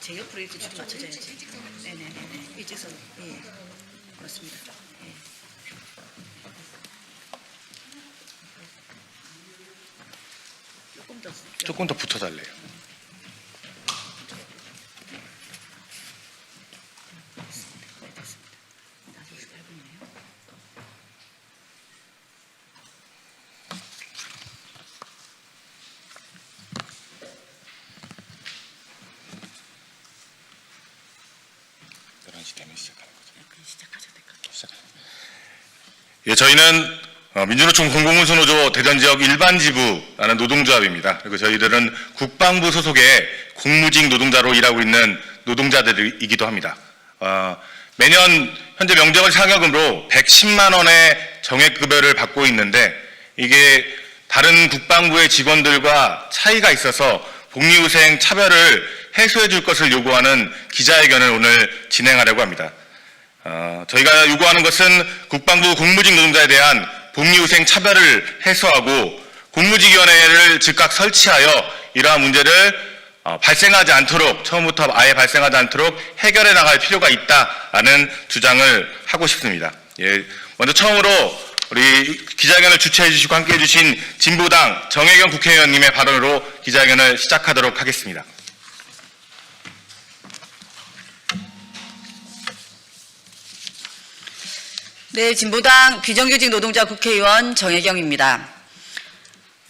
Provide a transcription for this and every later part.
제 옆으로 이렇게 줄이 맞춰져야지. 네네네네. 일직선. 예. 그렇습니다. 예. 조금 더 붙어달래요. 되면 시작하는 거죠. 시작하셔도 될 것 같아요. 예, 저희는 민주노총 공공운수노조 대전지역 일반지부라는 노동조합입니다. 그리고 저희들은 국방부 소속의 공무직 노동자로 일하고 있는 노동자들이기도 합니다. 매년 현재 명절 상여금으로 110만 원의 정액급여를 받고 있는데 이게 다른 국방부의 직원들과 차이가 있어서 복리후생 차별을 해소해 줄 것을 요구하는 기자회견을 오늘 진행하려고 합니다. 저희가 요구하는 것은 국방부 공무직 노동자에 대한 복리후생 차별을 해소하고 공무직위원회를 즉각 설치하여 이러한 문제를 발생하지 않도록 처음부터 아예 발생하지 않도록 해결해 나갈 필요가 있다라는 주장을 하고 싶습니다. 예, 먼저 처음으로 우리 기자회견을 주최해 주시고 함께해 주신 진보당 정혜경 국회의원님의 발언으로 기자회견을 시작하도록 하겠습니다. 네, 진보당 비정규직 노동자 국회의원 정혜경입니다.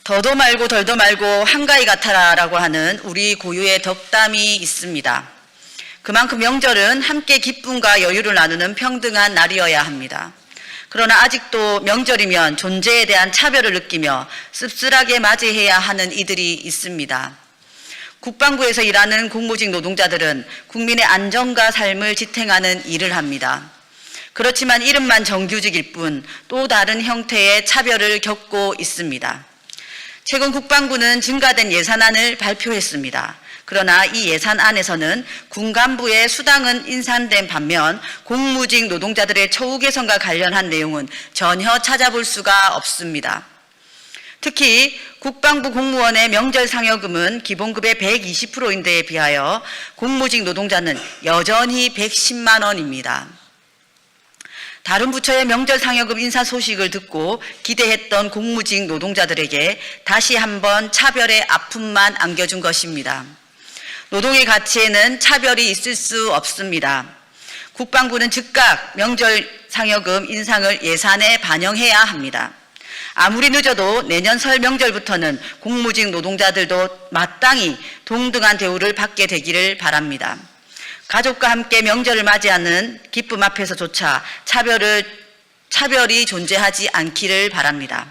더도 말고 덜도 말고 한가위 같아라라고 하는 우리 고유의 덕담이 있습니다. 그만큼 명절은 함께 기쁨과 여유를 나누는 평등한 날이어야 합니다. 그러나 아직도 명절이면 존재에 대한 차별을 느끼며 씁쓸하게 맞이해야 하는 이들이 있습니다. 국방부에서 일하는 공무직 노동자들은 국민의 안전과 삶을 지탱하는 일을 합니다. 그렇지만 이름만 정규직일 뿐 또 다른 형태의 차별을 겪고 있습니다. 최근 국방부는 증가된 예산안을 발표했습니다. 그러나 이 예산안에서는 군 간부의 수당은 인상된 반면 공무직 노동자들의 처우 개선과 관련한 내용은 전혀 찾아볼 수가 없습니다. 특히 국방부 공무원의 명절 상여금은 기본급의 120%인데에 비하여 공무직 노동자는 여전히 110만 원입니다. 다른 부처의 명절 상여금 인사 소식을 듣고 기대했던 공무직 노동자들에게 다시 한번 차별의 아픔만 안겨준 것입니다. 노동의 가치에는 차별이 있을 수 없습니다. 국방부는 즉각 명절 상여금 인상을 예산에 반영해야 합니다. 아무리 늦어도 내년 설 명절부터는 공무직 노동자들도 마땅히 동등한 대우를 받게 되기를 바랍니다. 가족과 함께 명절을 맞이하는 기쁨 앞에서조차 차별이 존재하지 않기를 바랍니다.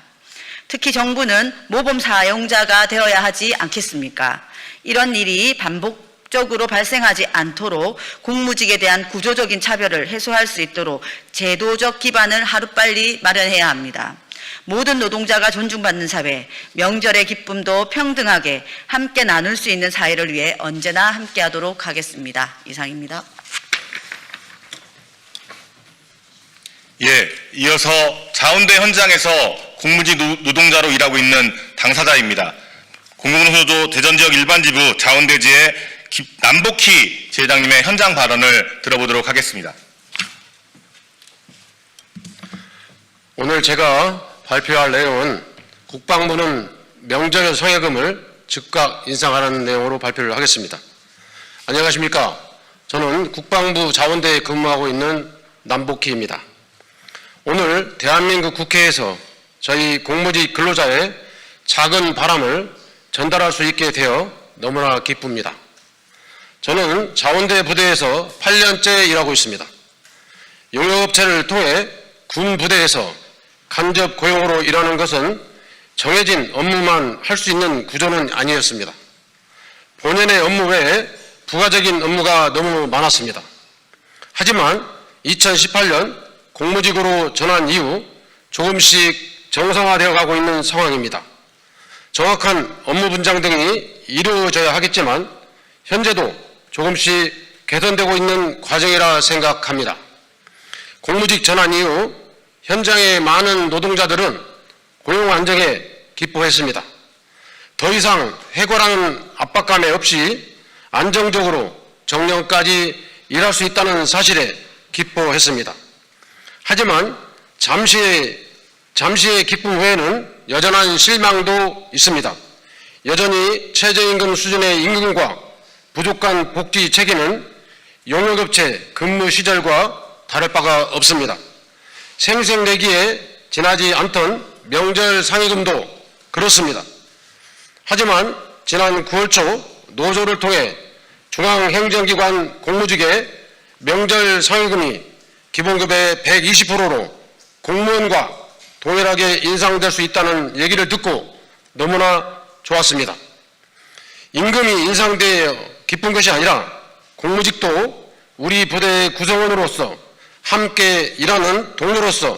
특히 정부는 모범 사용자가 되어야 하지 않겠습니까? 이런 일이 반복적으로 발생하지 않도록 공무직에 대한 구조적인 차별을 해소할 수 있도록 제도적 기반을 하루빨리 마련해야 합니다. 모든 노동자가 존중받는 사회, 명절의 기쁨도 평등하게 함께 나눌 수 있는 사회를 위해 언제나 함께하도록 하겠습니다. 이상입니다. 예, 이어서 자운대 현장에서 공무직 노동자로 일하고 있는 당사자입니다. 공공운수노조 대전지역 일반지부 자운대지의 남복희 지회장님의 현장 발언을 들어보도록 하겠습니다. 오늘 제가 발표할 내용은 국방부는 명절 성여금을 즉각 인상하라는 내용으로 발표를 하겠습니다. 안녕하십니까? 저는 국방부 자원대에 근무하고 있는 남복희입니다. 오늘 대한민국 국회에서 저희 공무직 근로자의 작은 바람을 전달할 수 있게 되어 너무나 기쁩니다. 저는 자원대 부대에서 8년째 일하고 있습니다. 용역업체를 통해 군 부대에서 간접 고용으로 일하는 것은 정해진 업무만 할 수 있는 구조는 아니었습니다. 본연의 업무 외에 부가적인 업무가 너무 많았습니다. 하지만 2018년 공무직으로 전환 이후 조금씩 정상화되어 가고 있는 상황입니다. 정확한 업무 분장 등이 이루어져야 하겠지만 현재도 조금씩 개선되고 있는 과정이라 생각합니다. 공무직 전환 이후 현장의 많은 노동자들은 고용 안정에 기뻐했습니다. 더 이상 해고라는 압박감에 없이 안정적으로 정년까지 일할 수 있다는 사실에 기뻐했습니다. 하지만 잠시의 기쁨 외에는 여전한 실망도 있습니다. 여전히 최저임금 수준의 임금과 부족한 복지 체계는 용역업체 근무 시절과 다를 바가 없습니다. 생색내기에 지나지 않던 명절 상여금도 그렇습니다. 하지만 지난 9월 초 노조를 통해 중앙행정기관 공무직의 명절 상여금이 기본급의 120%로 공무원과 동일하게 인상될 수 있다는 얘기를 듣고 너무나 좋았습니다. 임금이 인상되어 기쁜 것이 아니라 공무직도 우리 부대의 구성원으로서 함께 일하는 동료로서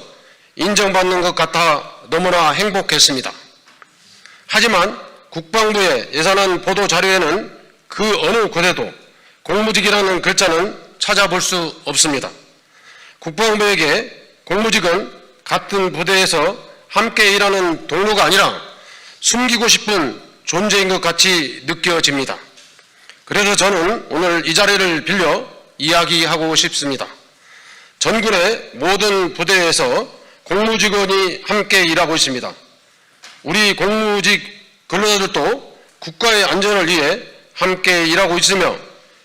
인정받는 것 같아 너무나 행복했습니다. 하지만 국방부의 예산안 보도 자료에는 그 어느 곳에도 공무직이라는 글자는 찾아볼 수 없습니다. 국방부에게 공무직은 같은 부대에서 함께 일하는 동료가 아니라 숨기고 싶은 존재인 것 같이 느껴집니다. 그래서 저는 오늘 이 자리를 빌려 이야기하고 싶습니다. 전군의 모든 부대에서 공무직원이 함께 일하고 있습니다. 우리 공무직 근로자들도 국가의 안전을 위해 함께 일하고 있으며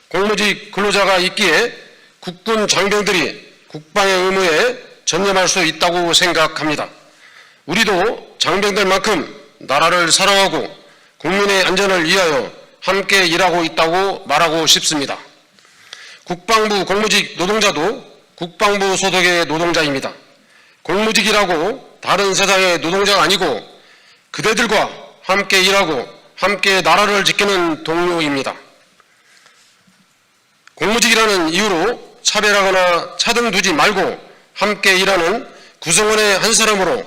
공무직 근로자가 있기에 국군 장병들이 국방의 의무에 전념할 수 있다고 생각합니다. 우리도 장병들만큼 나라를 사랑하고 국민의 안전을 위하여 함께 일하고 있다고 말하고 싶습니다. 국방부 공무직 노동자도 국방부 소속의 노동자입니다. 공무직이라고 다른 세상의 노동자가 아니고 그대들과 함께 일하고 함께 나라를 지키는 동료입니다. 공무직이라는 이유로 차별하거나 차등 두지 말고 함께 일하는 구성원의 한 사람으로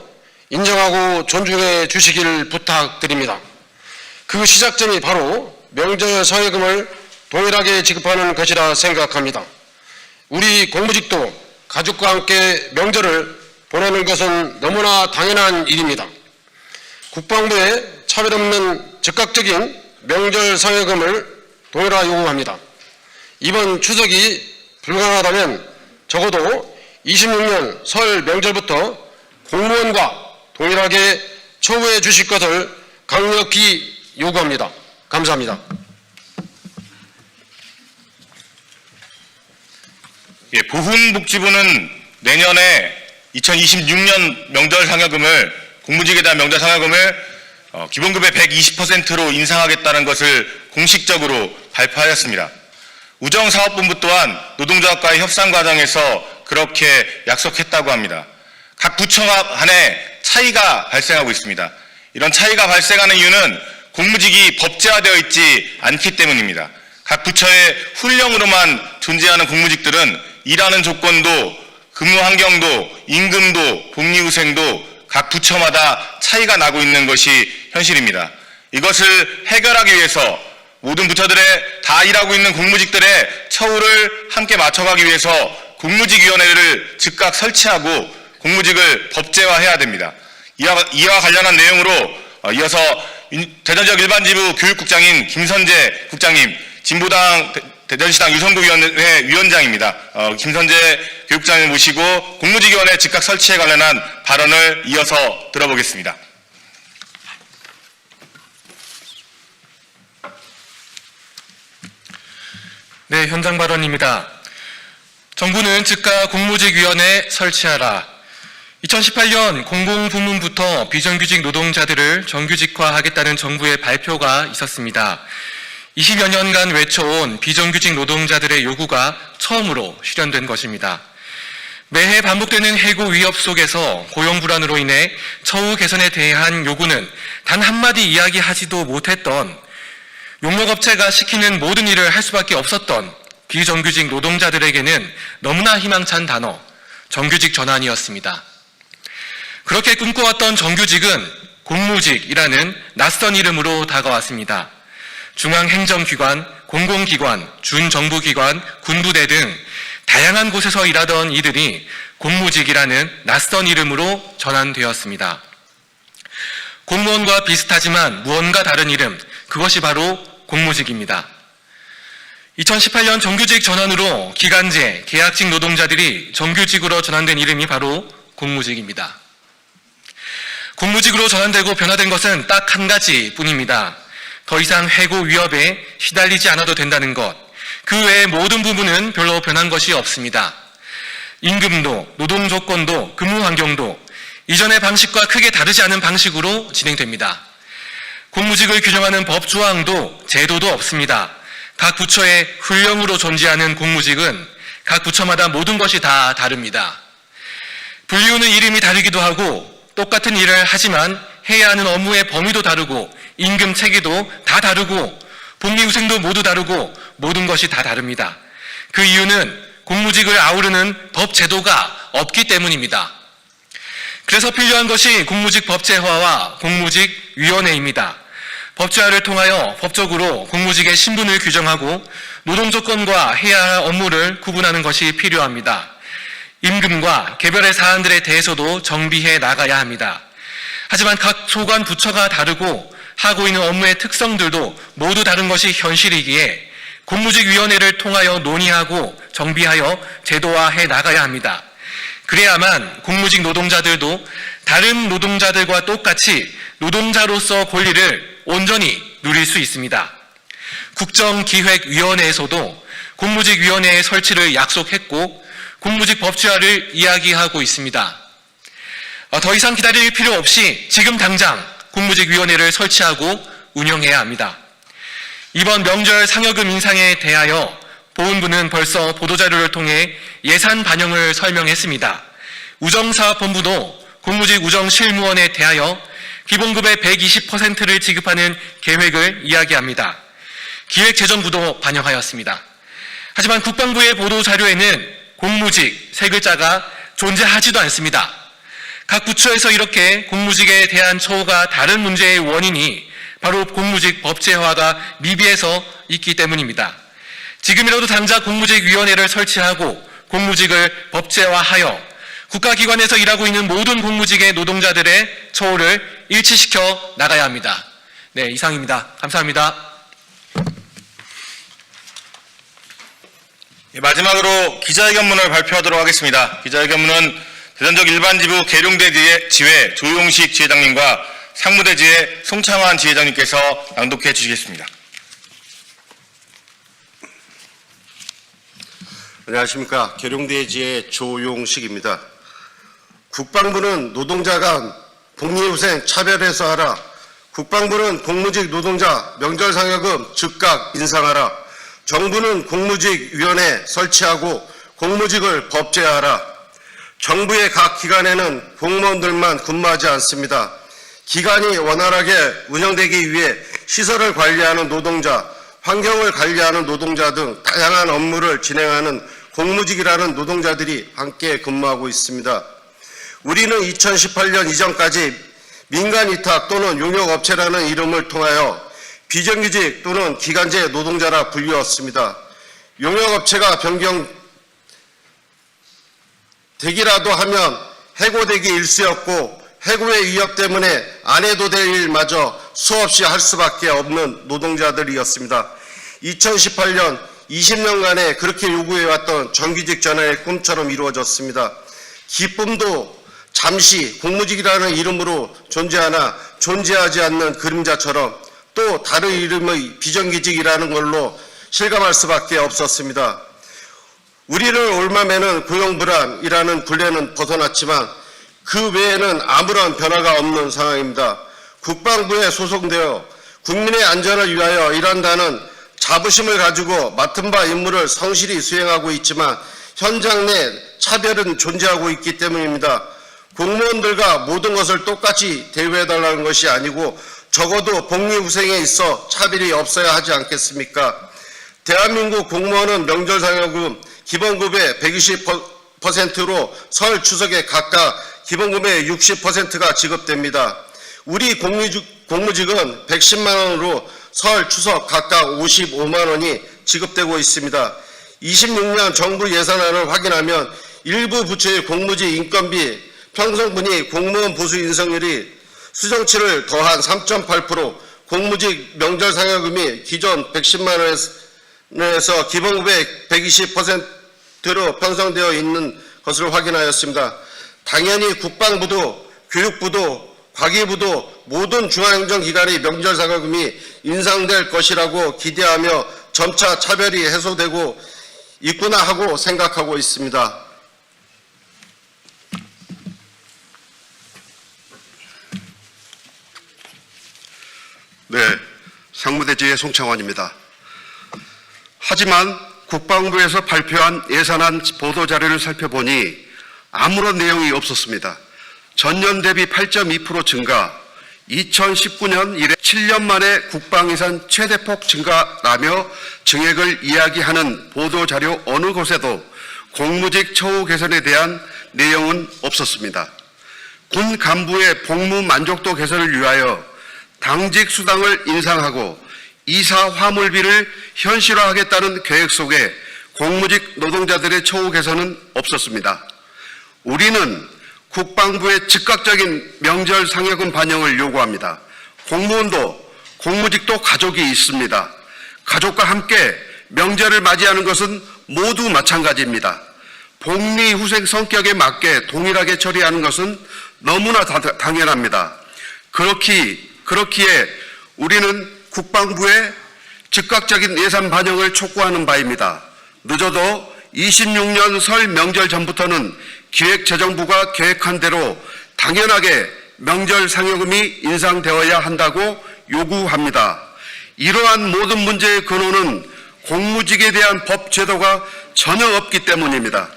인정하고 존중해 주시길 부탁드립니다. 그 시작점이 바로 명절 상여금을 동일하게 지급하는 것이라 생각합니다. 우리 공무직도 가족과 함께 명절을 보내는 것은 너무나 당연한 일입니다. 국방부에 차별 없는 즉각적인 명절 상여금을 동일화 요구합니다. 이번 추석이 불가능하다면 적어도 26년 설 명절부터 공무원과 동일하게 처우해 주실 것을 강력히 요구합니다. 감사합니다. 예, 보훈복지부는 내년에 2026년 명절 상여금을 공무직에 대한 명절 상여금을 기본급의 120%로 인상하겠다는 것을 공식적으로 발표하였습니다. 우정사업본부 또한 노동조합과의 협상 과정에서 그렇게 약속했다고 합니다. 각 부처 간에 차이가 발생하고 있습니다. 이런 차이가 발생하는 이유는 공무직이 법제화되어 있지 않기 때문입니다. 각 부처의 훈령으로만 존재하는 공무직들은 일하는 조건도 근무 환경도 임금도 복리후생도 각 부처마다 차이가 나고 있는 것이 현실입니다. 이것을 해결하기 위해서 모든 부처들의 다 일하고 있는 공무직들의 처우를 함께 맞춰가기 위해서 공무직위원회를 즉각 설치하고 공무직을 법제화해야 됩니다. 이와 관련한 내용으로 이어서 대전지역 일반지부 교육국장인 김선재 국장님, 진보당 대전시당 유성구위원회 위원장입니다. 김선재 교육장을 모시고 공무직위원회 즉각 설치에 관련한 발언을 이어서 들어보겠습니다. 네, 현장 발언입니다. 정부는 즉각 공무직위원회 설치하라. 2018년 공공부문부터 비정규직 노동자들을 정규직화하겠다는 정부의 발표가 있었습니다. 20여 년간 외쳐온 비정규직 노동자들의 요구가 처음으로 실현된 것입니다. 매해 반복되는 해고 위협 속에서 고용 불안으로 인해 처우 개선에 대한 요구는 단 한마디 이야기하지도 못했던 용역업체가 시키는 모든 일을 할 수밖에 없었던 비정규직 노동자들에게는 너무나 희망찬 단어, 정규직 전환이었습니다. 그렇게 꿈꿔왔던 정규직은 공무직이라는 낯선 이름으로 다가왔습니다. 중앙행정기관, 공공기관, 준정부기관, 군부대 등 다양한 곳에서 일하던 이들이 공무직이라는 낯선 이름으로 전환되었습니다. 공무원과 비슷하지만 무언가 다른 이름, 그것이 바로 공무직입니다. 2018년 정규직 전환으로 기간제, 계약직 노동자들이 정규직으로 전환된 이름이 바로 공무직입니다. 공무직으로 전환되고 변화된 것은 딱 한 가지뿐입니다. 더 이상 해고 위협에 시달리지 않아도 된다는 것, 그 외의 모든 부분은 별로 변한 것이 없습니다. 임금도, 노동 조건도, 근무 환경도 이전의 방식과 크게 다르지 않은 방식으로 진행됩니다. 공무직을 규정하는 법 조항도 제도도 없습니다. 각 부처의 훈령으로 존재하는 공무직은 각 부처마다 모든 것이 다 다릅니다. 불리우는 이름이 다르기도 하고 똑같은 일을 하지만 해야 하는 업무의 범위도 다르고 임금 체계도 다 다르고 복리후생도 모두 다르고 모든 것이 다 다릅니다. 그 이유는 공무직을 아우르는 법 제도가 없기 때문입니다. 그래서 필요한 것이 공무직 법제화와 공무직위원회입니다. 법제화를 통하여 법적으로 공무직의 신분을 규정하고 노동조건과 해야 할 업무를 구분하는 것이 필요합니다. 임금과 개별의 사안들에 대해서도 정비해 나가야 합니다. 하지만 각 소관 부처가 다르고 하고 있는 업무의 특성들도 모두 다른 것이 현실이기에 공무직위원회를 통하여 논의하고 정비하여 제도화해 나가야 합니다. 그래야만 공무직 노동자들도 다른 노동자들과 똑같이 노동자로서 권리를 온전히 누릴 수 있습니다. 국정기획위원회에서도 공무직위원회의 설치를 약속했고 공무직 법제화를 이야기하고 있습니다. 더 이상 기다릴 필요 없이 지금 당장 공무직위원회를 설치하고 운영해야 합니다. 이번 명절 상여금 인상에 대하여 보훈부는 벌써 보도자료를 통해 예산 반영을 설명했습니다. 우정사업본부도 공무직 우정실무원에 대하여 기본급의 120%를 지급하는 계획을 이야기합니다. 기획재정부도 반영하였습니다. 하지만 국방부의 보도자료에는 공무직 세 글자가 존재하지도 않습니다. 각 부처에서 이렇게 공무직에 대한 처우가 다른 문제의 원인이 바로 공무직 법제화가 미비해서 있기 때문입니다. 지금이라도 당장 공무직위원회를 설치하고 공무직을 법제화하여 국가기관에서 일하고 있는 모든 공무직의 노동자들의 처우를 일치시켜 나가야 합니다. 네, 이상입니다. 감사합니다. 마지막으로 기자회견문을 발표하도록 하겠습니다. 기자회견문은 대전적 일반지부 계룡대 지회 조용식 지회장님과 상무대 지회 송창환 지회장님께서 낭독해 주시겠습니다. 안녕하십니까. 계룡대 지회 조용식입니다. 국방부는 노동자 간 복리후생 차별해서 하라. 국방부는 공무직 노동자 명절상여금 즉각 인상하라. 정부는 공무직위원회 설치하고 공무직을 법제화하라. 정부의 각 기관에는 공무원들만 근무하지 않습니다. 기관이 원활하게 운영되기 위해 시설을 관리하는 노동자, 환경을 관리하는 노동자 등 다양한 업무를 진행하는 공무직이라는 노동자들이 함께 근무하고 있습니다. 우리는 2018년 이전까지 민간위탁 또는 용역업체라는 이름을 통하여 비정규직 또는 기간제 노동자라 불리웠습니다. 용역업체가 변경되기라도 하면 해고되기 일쑤였고 해고의 위협 때문에 안 해도 될 일마저 수없이 할 수밖에 없는 노동자들이었습니다. 2018년 20년간에 그렇게 요구해왔던 정규직 전환의 꿈처럼 이루어졌습니다. 기쁨도 잠시 공무직이라는 이름으로 존재하나 존재하지 않는 그림자처럼 또 다른 이름의 비정규직이라는 걸로 실감할 수밖에 없었습니다. 우리를 올맘에는 고용불안이라는 굴레는 벗어났지만 그 외에는 아무런 변화가 없는 상황입니다. 국방부에 소속되어 국민의 안전을 위하여 일한다는 자부심을 가지고 맡은 바 임무를 성실히 수행하고 있지만 현장 내 차별은 존재하고 있기 때문입니다. 공무원들과 모든 것을 똑같이 대우해달라는 것이 아니고 적어도 복리후생에 있어 차별이 없어야 하지 않겠습니까? 대한민국 공무원은 명절상여금 기본급의 120%로 설 추석에 각각 기본급의 60%가 지급됩니다. 우리 공무직은 110만 원으로 설 추석 각각 55만 원이 지급되고 있습니다. 26년 정부 예산안을 확인하면 일부 부처의 공무직 인건비 평성분이 공무원 보수 인상률이 수정치를 더한 3.8%, 공무직 명절상여금이 기존 110만 에서 기본급의 120%로 편성되어 있는 것을 확인하였습니다. 당연히 국방부도 교육부도 과기부도 모든 중앙행정기관의 명절 상여금이 인상될 것이라고 기대하며 점차 차별이 해소되고 있구나 하고 생각하고 있습니다. 네, 상무대지의 송창환입니다. 하지만 국방부에서 발표한 예산안 보도자료를 살펴보니 아무런 내용이 없었습니다. 전년 대비 8.2% 증가, 2019년 이래 7년 만에 국방예산 최대폭 증가라며 증액을 이야기하는 보도자료 어느 곳에도 공무직 처우 개선에 대한 내용은 없었습니다. 군 간부의 복무 만족도 개선을 위하여 당직 수당을 인상하고 이사 화물비를 현실화하겠다는 계획 속에 공무직 노동자들의 처우 개선은 없었습니다. 우리는 국방부의 즉각적인 명절 상여금 반영을 요구합니다. 공무원도 공무직도 가족이 있습니다. 가족과 함께 명절을 맞이하는 것은 모두 마찬가지입니다. 복리후생 성격에 맞게 동일하게 처리하는 것은 너무나 당연합니다. 그렇기에 우리는 국방부의 즉각적인 예산 반영을 촉구하는 바입니다. 늦어도 26년 설 명절 전부터는 기획재정부가 계획한 대로 당연하게 명절 상여금이 인상되어야 한다고 요구합니다. 이러한 모든 문제의 근원은 공무직에 대한 법 제도가 전혀 없기 때문입니다.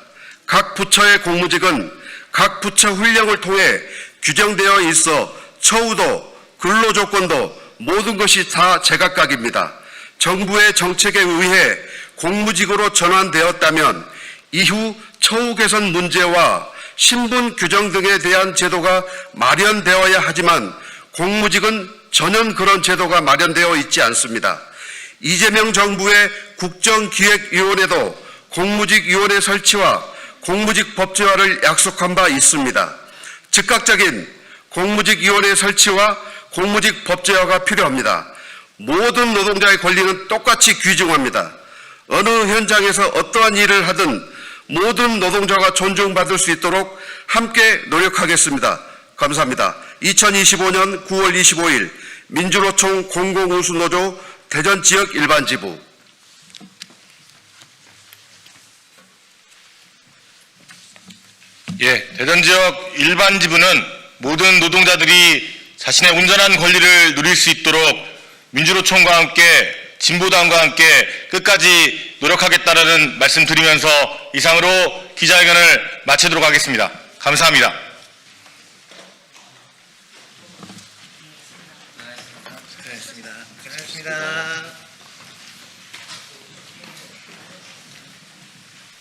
각 부처의 공무직은 각 부처 훈령을 통해 규정되어 있어 처우도 근로조건도 모든 것이 다 제각각입니다. 정부의 정책에 의해 공무직으로 전환되었다면 이후 처우 개선 문제와 신분 규정 등에 대한 제도가 마련되어야 하지만 공무직은 전혀 그런 제도가 마련되어 있지 않습니다. 이재명 정부의 국정기획위원회도 공무직위원회 설치와 공무직 법제화를 약속한 바 있습니다. 즉각적인 공무직위원회 설치와 공무직 법제화가 필요합니다. 모든 노동자의 권리는 똑같이 귀중합니다. 어느 현장에서 어떠한 일을 하든 모든 노동자가 존중받을 수 있도록 함께 노력하겠습니다. 감사합니다. 2025년 9월 25일 민주노총 공공운수노조 대전지역 일반지부. 예, 대전지역 일반지부는 모든 노동자들이 자신의 온전한 권리를 누릴 수 있도록 민주노총과 함께 진보당과 함께 끝까지 노력하겠다는 말씀 드리면서 이상으로 기자회견을 마치도록 하겠습니다. 감사합니다. 고생하셨습니다. 고생하셨습니다.